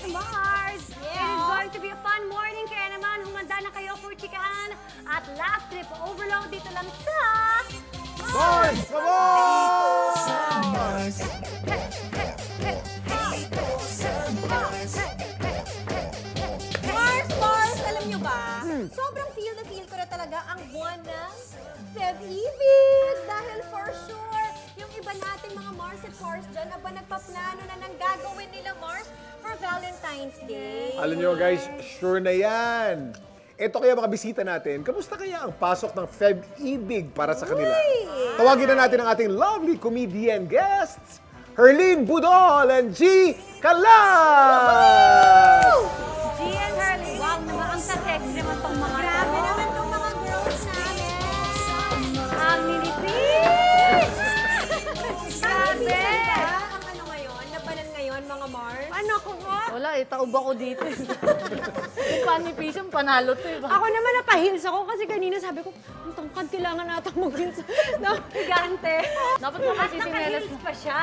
Mars! It is going to be a fun morning, kaya naman humanda na kayo for chikahan at laugh trip overload dito lang sa... Mars! Come on! Mars, alam nyo ba? Sobrang feel ko na talaga ang buwan ng Feb-ibig. Dahil for sure, yung iba nating mga Mars at Mars dyan, aba nagpaplano na ng gagawin nila Mars for Valentine's Day. Alam nyo guys, sure na yan. Ito kaya mga bisita natin, kamusta kaya ang pasok ng Feb-ibig para sa kanila? Tawagin na natin ang ating lovely comedian guests, Herlene Budol and G. Kalas! G and Harley, wow, ang sa-sexy naman tong mga Grabe naman tong mga girls namin. Ang nilipis! Grabe! Ang ano ngayon, labanan ngayon mga Mars? Ano ko ba? Wala eh, taob ako dito. Yung panipisyon, panalo to eh. Ako naman napahils ako kasi kanina sabi ko, ang tangkad kailangan natang mag-heels. No, gigante. Dapat mo kasi sinelas Naka-heels mo. pa siya.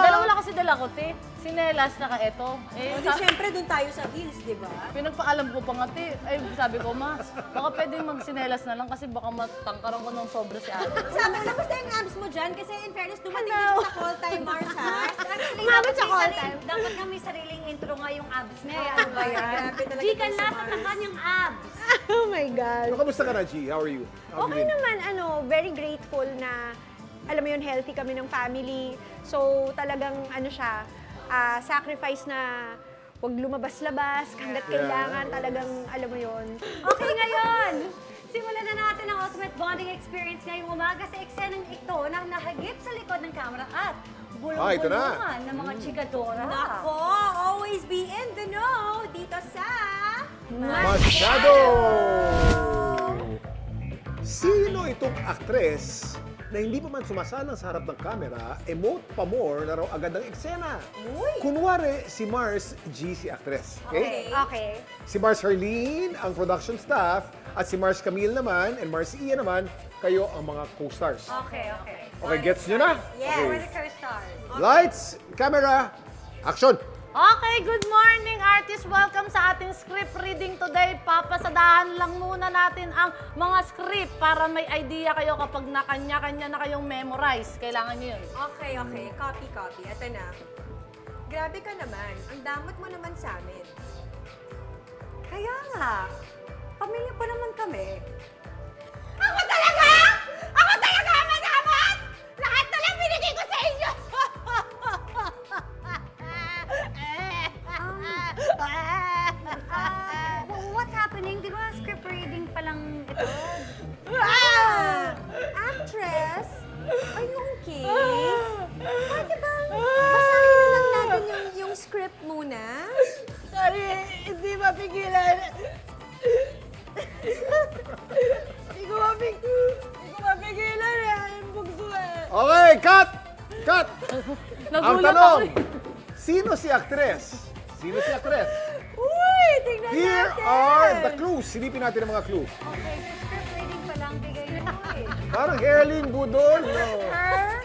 Dalawa lang kasi dala ko, te. Sinelas, naka eto. Eh, Di syempre dun tayo sa heels, di ba? pinagpaalam ko pa nga, te. Ay, sabi ko, ma, baka pwede magsinelas na lang kasi baka matangkaran ko ng sobra si ate. Sabi ko, basta yung abs mo dyan kasi in fairness, dumating din siya sa call time, Mars, ha? Actually, Umabot dapat sa may call sarili- time. Dapat nga may sariling intro nga yung abs niya. Ano ba yan? Grabe talaga Di ka itong si nasa Mars. kanyang abs. Oh my God. So, kamusta ka na, G? How are you? How have Okay you been? naman, very grateful na, alam mo yun, healthy kami ng family. So, talagang, sacrifice na wag lumabas-labas, hanggat kailangan, talagang, alam mo yun. Okay, ngayon, simulan na natin ang ultimate bonding experience ngayong umaga sa eksenang ito na nahagip sa likod ng camera at Ito na. bulong-bulungan ng mga chikadora. Nako, always be in the know dito sa... Masyado! Sino itong aktres na hindi pa man sumasalang sa harap ng camera, emote pa more na raw agad ang eksena? Kunwari, si Mars G si aktres. Okay? Okay. Si Mars Herlene, ang production staff, at si Mars Camille naman, and Mars Ian naman, kayo ang mga co-stars. Okay, okay. Okay, gets nyo na? Yes. We're Okay. the co-stars. Lights, camera, action! Okay, good morning artists! Welcome sa ating script reading today. Papasadahan lang muna natin ang mga script para may idea kayo kapag nakanya-kanya na kayong memorize. Kailangan nyo yun. Okay. Copy. Ito na. Grabe ka naman. Ang damot mo naman sa amin. Kaya nga, pamilya pa naman kami. Ako talaga? Ako talaga ang madamot? Lahat na lang binigay ko sa inyo! What's happening? Di ba script reading pa lang ito? Actress? Are you okay? Pwede bang basahin na lang natin yung script muna? Sorry, hindi mapigilan. Hindi ko mapigilan eh. Yung bugso eh. Okay, cut! Cut! Ang Nagulat tanong, ako eh. sino si aktres? Sino si aktres? Uy, tingnan Here natin! are the clues. Silipin natin ang mga clue. Okay, so script reading pa lang bigay mo eh. Parang Herlene Budol. No.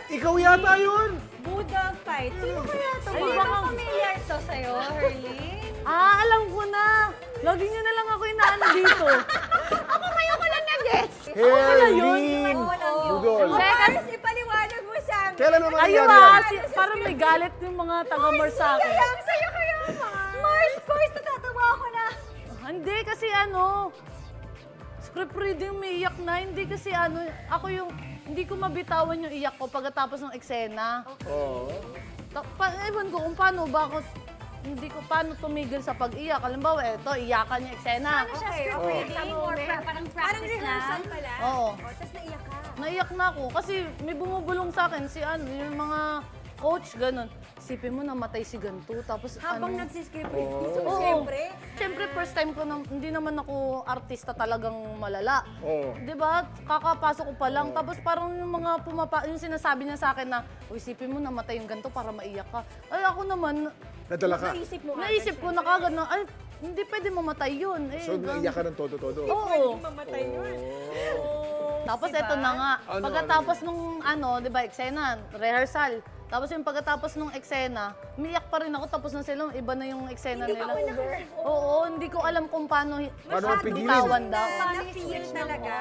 Ikaw yata yun. Bulldog fight. Sino kaya ito? Ay, baka familiar to sa'yo, Herlene? Alam ko na. Lagi nyo na lang ako inaano dito. Herlene Oo. Budol. Hindi, Mars, ipaliwanag mo sa amin. Kailan naman Ayun nangyari yan? parang may galit yung mga taga-Mars sa akin. Kaya sa'yo kaya, Mars. Mars, natatawa ako na. Hindi kasi script reading may iyak na. Hindi kasi ako yung, hindi ko mabitawan yung iyak ko pagkatapos ng eksena. Oo. Ewan ko kung paano ba ako, paano tumigil sa pag-iyak. Halimbawa, eto, iyakan yung eksena. Ano siya, Okay, script okay. reading or parang Parang practice rehearsal lang? pala. Oo. Tapos naiyak ka. Naiyak na ako kasi may bumubulong sa akin yung mga coach, ganun. Isipin mo, namatay si ganito. Tapos Habang nagsiscript Oo. reading, Oo. siyempre. Siyempre, first time ko hindi naman ako artista talagang malala. Oo. Di ba? Kakapasok ko pa lang. Tapos parang yung mga yung sinasabi niya sa akin na, isipin mo, namatay yung ganito para maiyak ka. Ay, ako naman, Nadala ka. Naisip mo naisip ko na kagad na, ay, hindi pwede mamatay yun. So, naiyak ka ng todo-todo. Oo. mamatay yun. Tapos Diba? eto na nga, Ano, pagkatapos nung di ba, eksena, rehearsal, Tapos yung pagkatapos nung eksena, umiyak pa rin ako tapos na sila, iba na yung eksena nila. Oo, hindi ko alam kung paano Paano mapigilan? bitawan daw. Na-feel talaga.